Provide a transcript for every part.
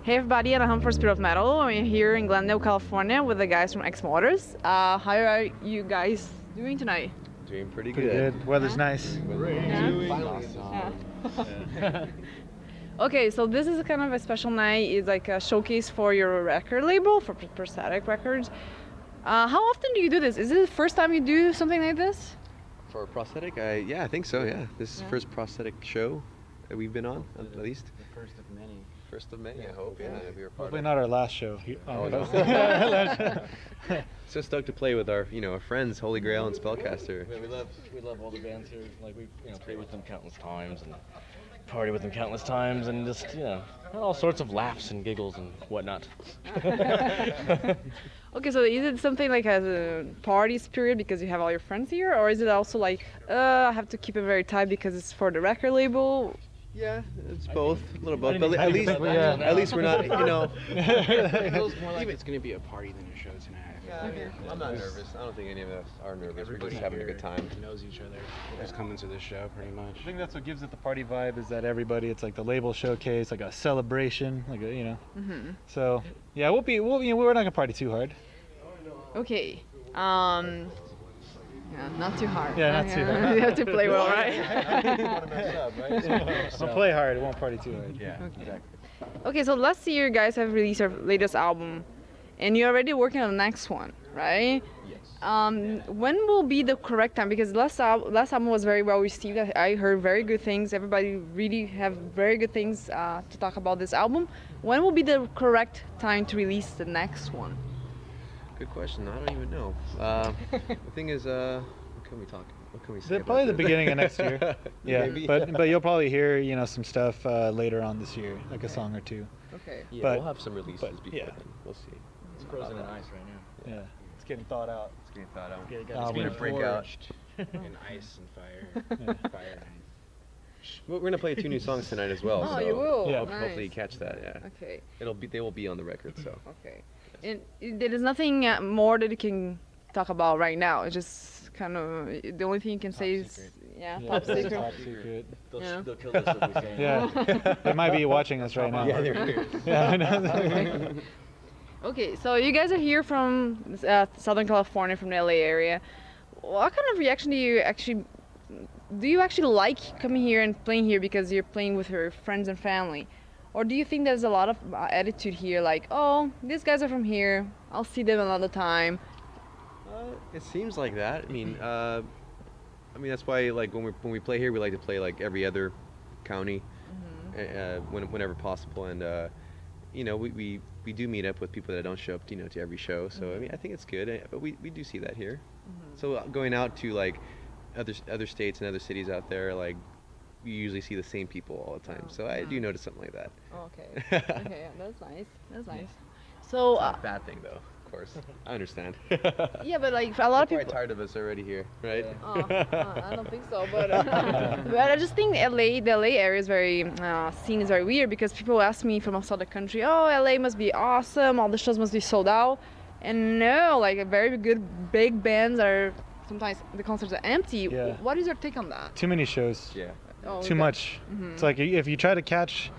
Hey everybody, and I'm for Spirit of Metal. I'm here in Glendale, California with the guys from Exmortus. How are you guys doing tonight? Doing pretty Pretty good. Weather's nice. Yeah. Okay, so this is kind of a special night. It's like a showcase for your record label, for Prosthetic Records. How often do you do this? Is it the first time you do something like this? For prosthetic? Yeah, I think so, yeah. This is the first prosthetic show that we've been on, at least. The first of many. First of many, I hope, yeah. We were part Hopefully of not our last show. So stoked to play with our, our friends, Holy Grail and Spellcaster. Yeah, we love all the bands here. Like we've played with them countless times and party with them countless times and just all sorts of laughs and giggles and whatnot. Okay, so is it something like a party spirit because you have all your friends here, or is it also like I have to keep it very tight because it's for the record label? Yeah, it's both, a little both, but at least we're not, It feels more like it's going to be a party than a show tonight. I'm not nervous. I don't think any of us are nervous. Everybody We're just having a good time. knows each other. Just coming to this show, pretty much. I think that's what gives it the party vibe, is that everybody, it's like the label showcase, like a celebration, like a, So, yeah, we're not gonna party too hard. Okay. Yeah, not too hard. Yeah, not too hard. You have to play well, right? We'll play hard, it won't party too hard. Yeah, Okay. exactly. Okay, so last year you guys have released your latest album, and you're already working on the next one, right? Yes. When will be the correct time? Because last album was very well received. I heard very good things. Everybody really have very good things to talk about this album. When will be the correct time to release the next one? Good question. I don't even know. The thing is, what can we talk? What can we say? Probably the about this? beginning of next year. Yeah, Maybe. but you'll probably hear some stuff later on this year, like a song or two. Okay. Yeah, but- we'll have some releases before yeah. then. We'll see. It's frozen in ice right now. Yeah, it's getting thawed out. It's getting thought out. Get it It's gonna break out. In ice and fire. Fire and We're gonna play 2 new songs tonight as well. Oh, so you will. Yeah. Nice. hopefully you catch that. Yeah. Okay. They will be on the record. So. Okay. And there is nothing more that you can talk about right now. It's just kind of the only thing you can say is top secret. Top secret. They'll kill us if we say it. Yeah, they might be watching us right now. Yeah, they're here. Yeah, I know. Okay, so you guys are here from Southern California, from the LA area. What kind of reaction do you actually like coming here and playing here because you're playing with your friends and family? Or do you think there's a lot of attitude here, like, oh, these guys are from here, I'll see them another time? It seems like that. I mean, that's why like when we play here, we like to play like every other county, whenever possible, and we do meet up with people that don't show up, to every show. So I mean, I think it's good, but we do see that here. So going out to like other states and other cities out there, like you usually see the same people all the time. So I do notice something like that. Okay. Okay, yeah, that's nice. That's nice. So It's not a bad thing though, of course. I understand. yeah, but like a lot of They're people. probably tired of us already here, right? I don't think so, but but I just think the LA area is very scene is very weird because people ask me from outside the country, oh, LA must be awesome, all the shows must be sold out, and no, like very good big bands are sometimes the concerts are empty. Yeah. What is your take on that? Too many shows. Yeah. Oh, Too okay. much. It's like if you try to catch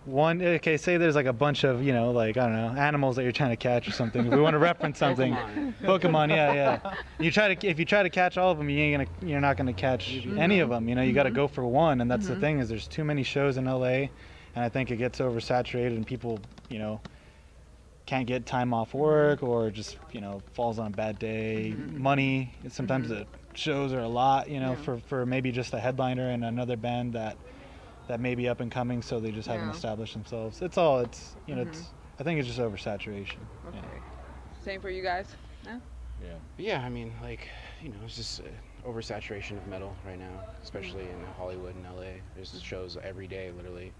one, okay, say there's like a bunch of, like, I don't know, animals that you're trying to catch or something. If we want to reference something. Pokemon, yeah. If you try to catch all of them, you're not gonna catch any of them. You got to go for one, and that's the thing, is there's too many shows in LA, and I think it gets oversaturated, and people, can't get time off work, or just, falls on a bad day. Money, sometimes the shows are a lot, for maybe just a headliner and another band that may be up and coming, so they just haven't established themselves. It's I think it's just oversaturation. Okay. Same for you guys. Yeah. Yeah, I mean, like, it's just oversaturation of metal right now, especially in Hollywood and LA. There's shows every day, literally,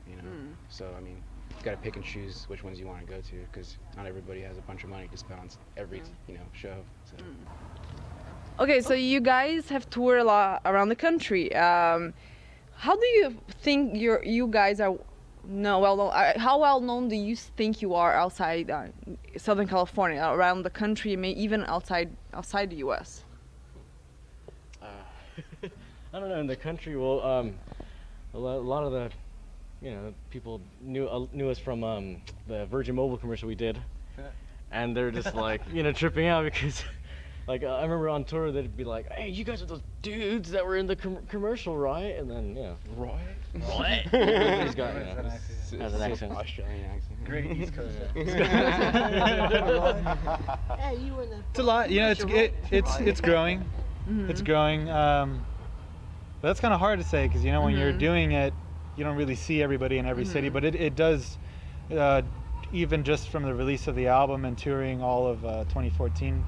So, I mean, you gotta pick and choose which ones you want to go to, because not everybody has a bunch of money to spend on every, show. So. Okay, so you guys have toured a lot around the country. How do you think you guys are well known? How well known do you think you are outside Southern California, around the country, maybe even outside the U.S.? I don't know, in the country, well, a lot of the you know, people knew us from the Virgin Mobile commercial we did, and they're just like, you know, tripping out because. Like, I remember on tour, they'd be like, hey, you guys are those dudes that were in the commercial, right? And then, yeah. Roy? Roy? He's got, you know, has an accent. Australian accent. Great East Coast. Hey, you in the. It's a lot, you know. It's growing. It's growing. But that's kind of hard to say because you know when you're doing it, you don't really see everybody in every city. But it does, even just from the release of the album and touring all of 2014,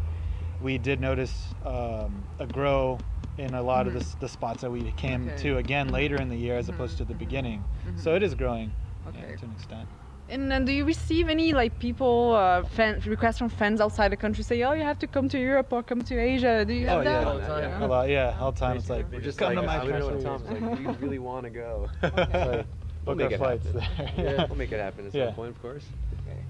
we did notice a grow in a lot of the spots that we came to again later in the year as opposed to the beginning. So it is growing to an extent. And then do you receive any like people requests from fans outside the country say, oh, you have to come to Europe or come to Asia? Do you have that? All the time. A lot, yeah, all the time. It's like We're just come like, to my I don't know what country. Tom's like, we really want to go. Book make our it flights happen. there. We'll make it happen at Yeah. some point, of course.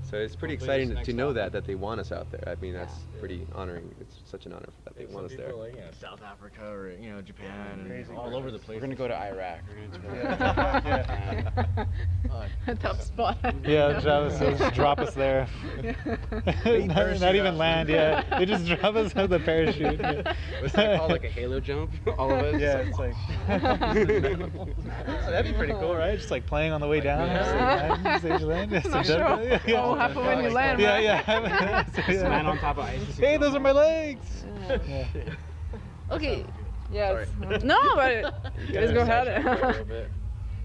So it's pretty exciting to know that they want us out there. I mean, that's pretty honoring. It's such an honor that they want us there. Like, you know, South Africa or, you know, Japan, and all over the place. We're gonna go to Iraq. Tough spot. Yeah, just drop us there. not even land, yeah. They just drop us with a parachute. Yeah. What's that called? Like a halo jump? All of us? Yeah, it's like. So that'd be pretty cool, right? Just like playing on the way down. Not sure what will happen when you land. Yeah, right? yeah. Man on top of ice. Hey, those are my legs. Yeah. Okay. Yes. No, but let's go ahead.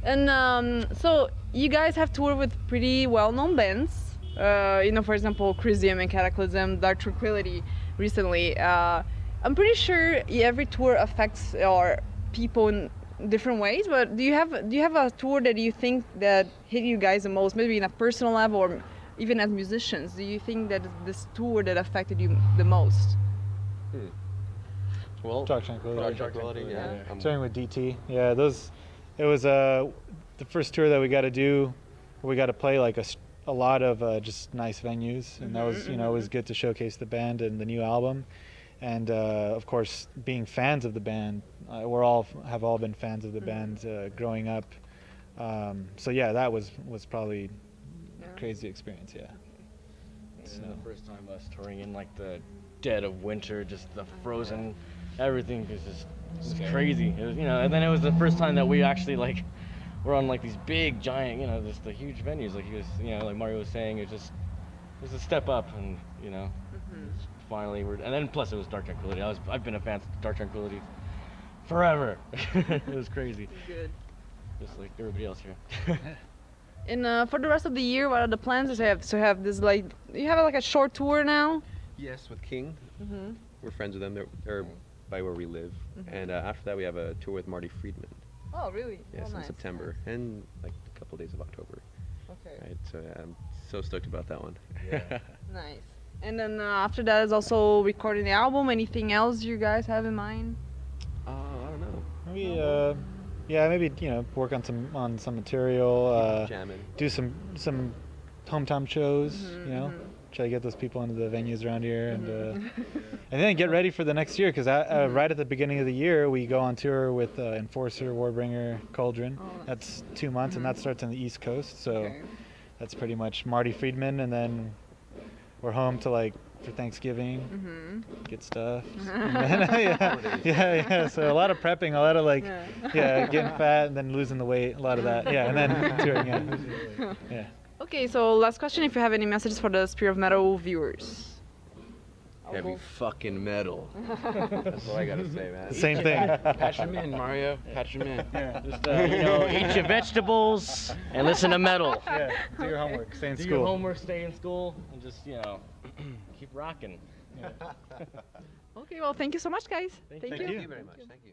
And so you guys have toured with pretty well-known bands. You know, for example, Crisium and Cataclysm, Dark Tranquility recently. I'm pretty sure every tour affects our people in different ways, but do you have a tour that you think that hit you guys the most, maybe in a personal level or even as musicians? Do you think that this tour that affected you the most? Well, Dark Tranquility. Dark Tranquility, yeah. Touring with DT. Yeah, it was the first tour that we got to do. We got to play like a lot of just nice venues, and that was, you know, it was good to showcase the band and the new album. And of course, being fans of the band, have all been fans of the band growing up. So yeah, that was probably a crazy experience. Yeah. So the first time us touring in like the dead of winter, just the frozen, everything was crazy. It was, you know, and then it was the first time that we actually like were on like these big giant, you know, just the huge venues. Like you know, like Mario was saying, it was a step up, and you know. Finally, and then plus it was Dark Tranquility. I've been a fan of Dark Tranquility forever. It was crazy. Good. Just like everybody else here. And for the rest of the year, what are the plans? So have this like, you have like a short tour now? Yes, with King. We're friends with them. They're by where we live. And after that, we have a tour with Marty Friedman. Oh, really? Yes, nice. in September and like a couple days of October. Okay. Right. So I'm so stoked about that one. Yeah. Nice. And then after that is also recording the album. Anything else you guys have in mind? I don't know. Maybe yeah, maybe, you know, work on some material, Jamming. do some hometown shows, you know, try to get those people into the venues around here, and then get ready for the next year, because right at the beginning of the year we go on tour with Enforcer, Warbringer, Cauldron. That's 2 months, and that starts on the East Coast, so that's pretty much Marty Friedman, and then we're home to like for Thanksgiving, get stuff. And then, yeah. So a lot of prepping, a lot of like, getting fat and then losing the weight, a lot of that. Yeah, and then touring. Yeah. Okay, so last question: if you have any messages for the Spirit of Metal viewers. Heavy fucking metal. That's all I gotta say, man. Same thing. Patch them in, Mario. Patch them in. Yeah. Just you know, eat your vegetables and listen to metal. Yeah. Do your homework. Stay in Do school. your homework, stay in school, and just, you know, keep rocking. Okay, well, thank you so much, guys. Thank Thank you. you. Thank you very much. Thank you.